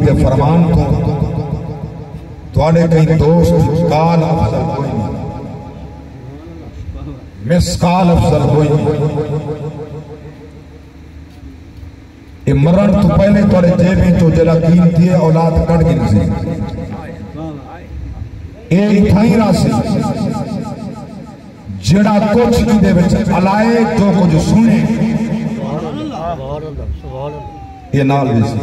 دے فرمان کو توڑے کئی دوست کال افضل کوئی نہیں مسکال افضل کوئی نہیں یہ مرن تو پہلے توڑے جیبیں جو جلا قیمتی ہے اولاد کٹ گن سے ایک تھائی راسی جڑا کچھ کی دے بچے علائے جو کچھ سنے یہ نال بیسی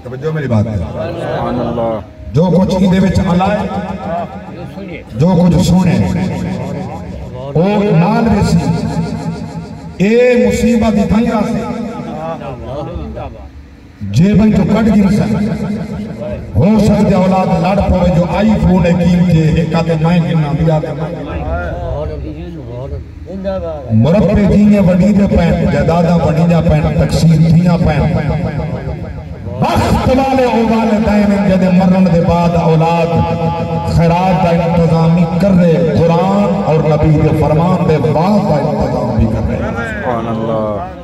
توجہ میری بات ہے جو کچھ کی دے بچے علائے جو کچھ سنے وہ نال بیسی اے مصیبہ دی تھائی راسی جیبیں جو کٹ گن سے ہو سکتے اولاد لڑ پوے جو آئی فون قیمتے ایک آتے مائن گنا بھی آتے مربے دینے بڑی دے پین جدادہ بڑی جا پین تقسیم دینا پین وقت والے اوالے دائیں جدے مرن دے بعد اولاد خیرات دا انتظامی کر رہے قرآن اور نبی دے فرمان دے بعد دا انتظام بھی کر رہے سبحان اللہ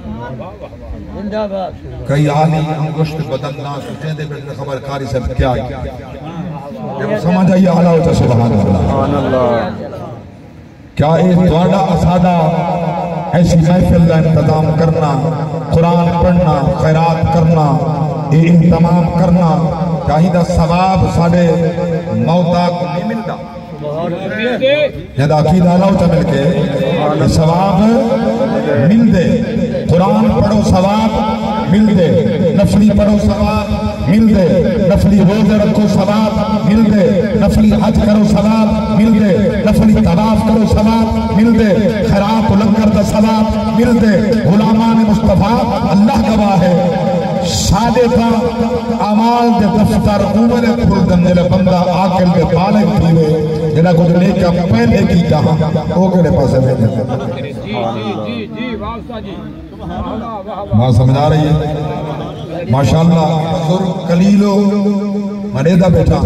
کئی آلی انگشت بدن نہ سوچیں دے بیٹھنے خبر کاری سے کیا ہے جب سمجھ آئیے آلہ ہوتا سبحان اللہ کیا ایک دوڑا اسادہ ایسی محفل کا انتظام کرنا قرآن پڑھنا خیرات کرنا اہتمام کرنا چاہی دا ثواب ساڑے موتا کو نہیں ملتا یہ دا عقیدہ آلہ ہوتا مل کے ثواب مل دے قرآن پڑھو ثواب مل دے نفلی پڑھو ثواب مل دے نفلی روزے رکھو ثواب مل دے نفلی حج کرو ثواب مل دے نفلی طواف کرو ثواب مل دے خیرات لنگر دا ثواب مل دے غلامان مصطفیٰ اللہ گواہ ہے صادقہ عمال دے دفتر عمر کھل دنے بندہ آکل دے بالک تھیوے جنہا کچھ لے کے پہلے کی جہاں وہ کڑے پاسے میں دے ماں سمجھا رہی ہے ماشاءاللہ بزرگ قلیلو مریدہ بیٹھا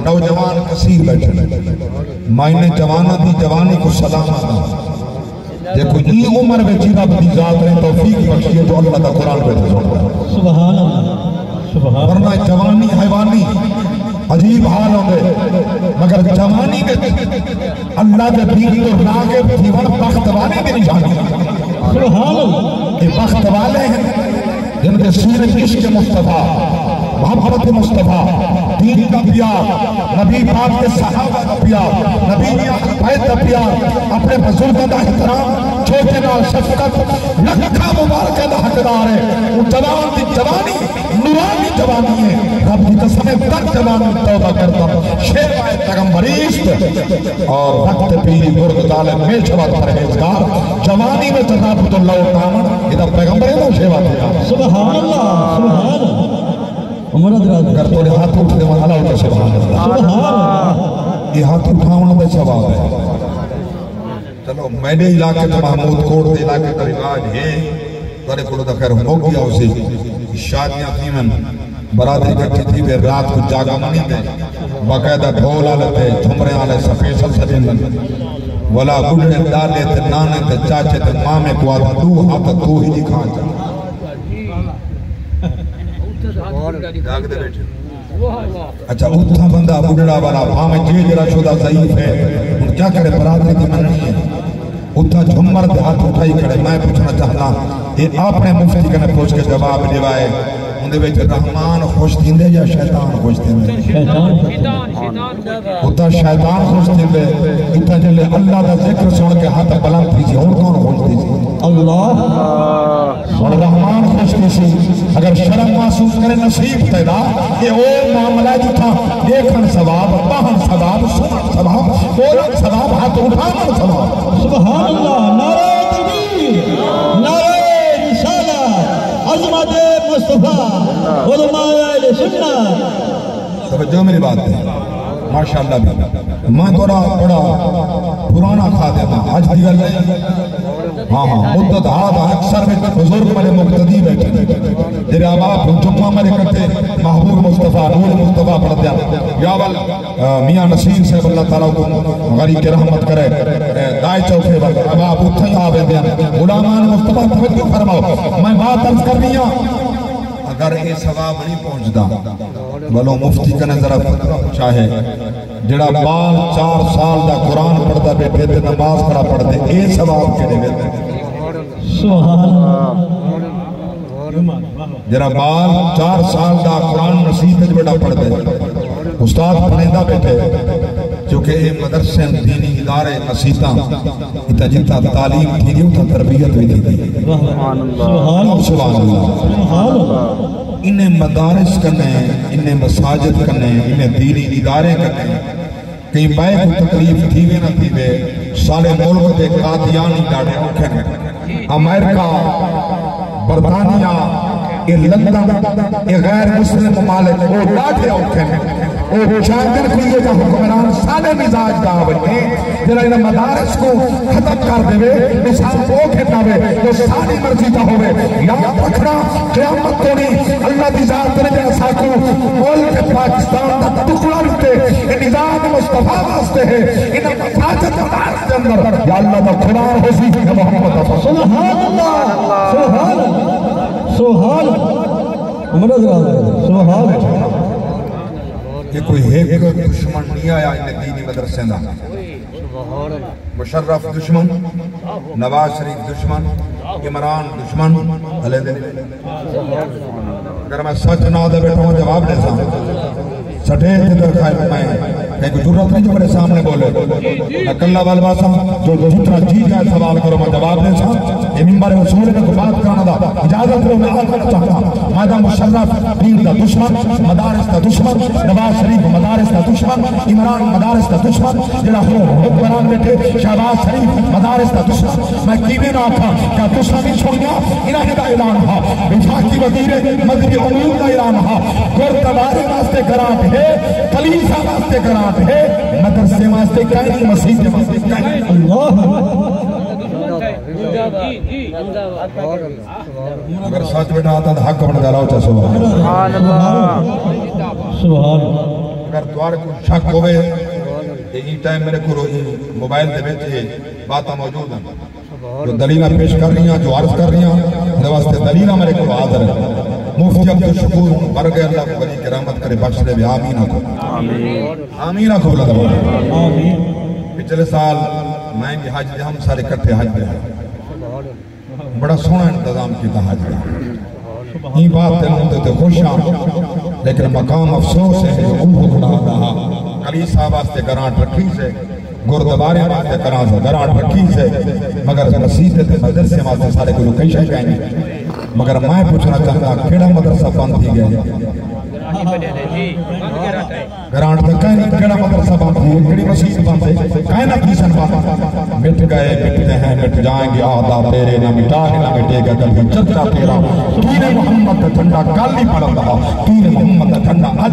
نوجوان کثیر بیٹھا مائنے جوانہ دی جوانی کو سلام آنا دیکھو یہ عمر میں جینا بڑی ذات نے توفیق بخشی ہے تو اللہ دا قرآن بیٹھا سبحان اللہ ورنہ جوانی حیوانی عجیب حال ہوں گے مگر جوانی میں اللہ دے دین تو راغب تھیون بخت والے میں نشانی سبحان اللہ یہ بخت والے ہیں جن کے سورج عشق مصطفیٰ محبت مصطفیٰ دین کا پیار نبی پاک کے صحابہ کا پیار نبی بیت کا پیار اپنے بزرگوں کا احترام چھوٹے نال شفقت لکھا مبارکہ دا حقدار ہے وہ جوان دی جوانی نورانی جوانی ہے رب کی قسم تک جوانی توبہ کرتا شیر آئے پیغمبریشت اور وقت پیری برد دالے میں شوات پرہیزگار جوانی میں تنابت اللہ تعالی ادھا پیغمبر ہے نا شیوات ہے سبحان اللہ سبحان اللہ اگر توڑے ہاتھ اٹھ دے وہاں اللہ ہوتا سبحان اللہ یہ ہاتھ اٹھاؤں دے ثواب ہے چلو میرے علاقے تو محمود کوڑ دے علاقے کا رواج ہے توڑے کھلو دا خیر ہو گیا اسے شادیاں تھی من برادری کٹھی تھی بے رات کو جاگا منی دے باقاعدہ ڈھول آلے تھے جھمرے آلے سفیسل سجن من ولا گڑنے ڈالے تھے نانے تھے چاچے تھے مامے کو آتا تو آتا تو ہی دکھا جا اچھا اتھا بندہ بڑھڑا والا بھامے جیجرہ شدہ ضعیف ہے ان کیا کرے برادری کی مننی ہے اتھا جھمر دے ہاتھ اٹھائی کھڑے میں پوچھنا چاہنا یہ آپ نے مفتی کنے پوچھ کے جواب دیوائے اندھے بیچ رحمان خوش دیندے یا شیطان خوش دیندے اتھا شیطان خوش دیندے اتھا جلے اللہ دا ذکر سن کے ہاتھ بلند تھی اور کون خوش دیندے اللہ اور رحمان خوش دیسی اگر شرم محسوس کرے نصیب تیرا یہ او معاملہ جتا دیکھن ثواب باہن ثواب سنن ثواب بولن ثواب ہاتھ اٹھانا ثواب سبحان اللہ نعرہ تکبیر نعرہ رسالہ عظمت مصطفیٰ علماء اہل سنت توجہ میری بات ہے ماشاءاللہ بھی میں تھوڑا بڑا پرانا کھا دیتا آج دیگر نہیں ہاں مدت آدھا اکثر میں بزرگ ملے مقتدی بیٹھے جیرے آپ جمعہ مرے کرتے محبوب مصطفیٰ نور مصطفیٰ پڑھ دیا یا بل میاں نصیر صاحب اللہ تعالیٰ کو غریب کے رحمت کرے دائے چوکے بل اب آپ اتھا ہی آوے دیا غلامان مصطفیٰ توجہ فرماؤ میں بات عرض کر رہی ہوں مگر یہ ثواب نہیں پہنچدا بلو مفتی کنے ذرا چاہے جڑا بال 4 سال دا قرآن پڑھدا بیٹھے تے نماز پڑھا پڑھدے اے ثواب کیڑے ویندے سبحان اللہ جڑا بال 4 سال دا قرآن نصیب وچ بڑا پڑھدے استاد پڑھیندا بیٹھے کیونکہ یہ مدرسے دینی ادارے مسیتاں اتا جتا تعلیم تھی دی اتا تربیت بھی تھی دی سبحان اللہ انہیں مدارس کرنے انہیں مساجد کرنے انہیں دینی ادارے کرنے کہیں بائے کو تکلیف تھی بھی نہ تھی بے سالے ملک دے قادیانی ڈاڑے اوکھے امریکہ برطانیہ یہ لندن یہ غیر مسلم ممالک وہ ڈاڑے اوکھے وہ چاندر کھلیے جا حکمران سالے مزاج دا بنے جنہا انہیں مدارس کو ختم کر دے وے نصاب کو کھٹا وے تو ساری مرضی دا ہوئے یاد رکھنا قیامت کو نہیں اللہ دی ذات نے جنہا ساکو ملک پاکستان دا ٹکڑا رکھتے یہ نظام مصطفیٰ واسطے ہے انہیں مساجد مدارس کے اندر یا اللہ دا قرآن حسیب ہے محمد سبحان اللہ سبحان اللہ سبحان اللہ کہ کوئی ایک دشمن نہیں آیا انہیں دینی مدرسے دا مشرف دشمن نواز شریف دشمن عمران دشمن علیہ دے اگر میں سچ نہ دے بیٹھا ہوں جواب دے سا سٹھے در خائف میں کہیں کوئی ضرورت نہیں جو میرے سامنے بولے میں کلہ والباسا جو جتنا جی جائے سوال کرو میں جواب دے سا یہ ممبر رسول نے کو بات کرنا دا اجازت رو میں آل کرنا چاہتا مادہ مشرف دین دا دشمن مدارس دا دشمن نواز شریف مدارس دا دشمن عمران مدارس دا دشمن جنہا ہو حکمران بیٹھے شہباز شریف مدارس دا دشمن میں کیوے نہ آتا کیا دشمنی چھوڑ گیا الہی دا اعلان ہا وفاقی وزیر مذہبی امور دا اعلان ہا گردوارے واسطے گرانٹ ہے کلیسا واسطے گرانٹ ہے مدرسے واسطے کہیں مسیح واسطے کہیں اللہ اگر سچ بیٹھا آتا تو حق بن جالا ہوتا سبحان سبحان اگر دوار کو شک ہوئے یہ ٹائم میرے کو موبائل دے بیٹھے باتاں موجود ہیں جو دلیلہ پیش کر رہی ہیں جو عرض کر رہی ہیں میرے واسطے دلیلہ میرے کو حاضر ہے مفتی عبدالشکور برگے اللہ کو بلی کرامت کرے بخش دے بھی آمین آکو آمین آکو بلا دبا پچھلے سال میں بھی حج دے ہم سارے کٹھے حج دے بڑا سونا انتظام کیتا حج دے یہ بات تے ہوتے تے خوشاں لیکن مقام افسوس ہے جو اوہ کھڑا رہا کلیسا واسطے گرانٹ رکھی سے گردوارے واسطے گرانٹ رکھی سے مگر مسیحے تے مدرسے واسطے سارے کو کئی شاہ کہیں گے مگر میں پوچھنا چاہتا کیڑا مدرسہ بند تھی گئے گرانٹ تک کہیں نہیں کیڑا مدرسہ بند تھی کیڑی مسیح بند تھی کہیں نہ پیسن بند مٹ گئے مٹتے ہیں مٹ جائیں گے آدھا تیرے نہ مٹا ہے نہ مٹے گا کبھی چچا تیرا تیر محمد کا جھنڈا کل نہیں پڑا تھا تیر محمد کا جھنڈا آج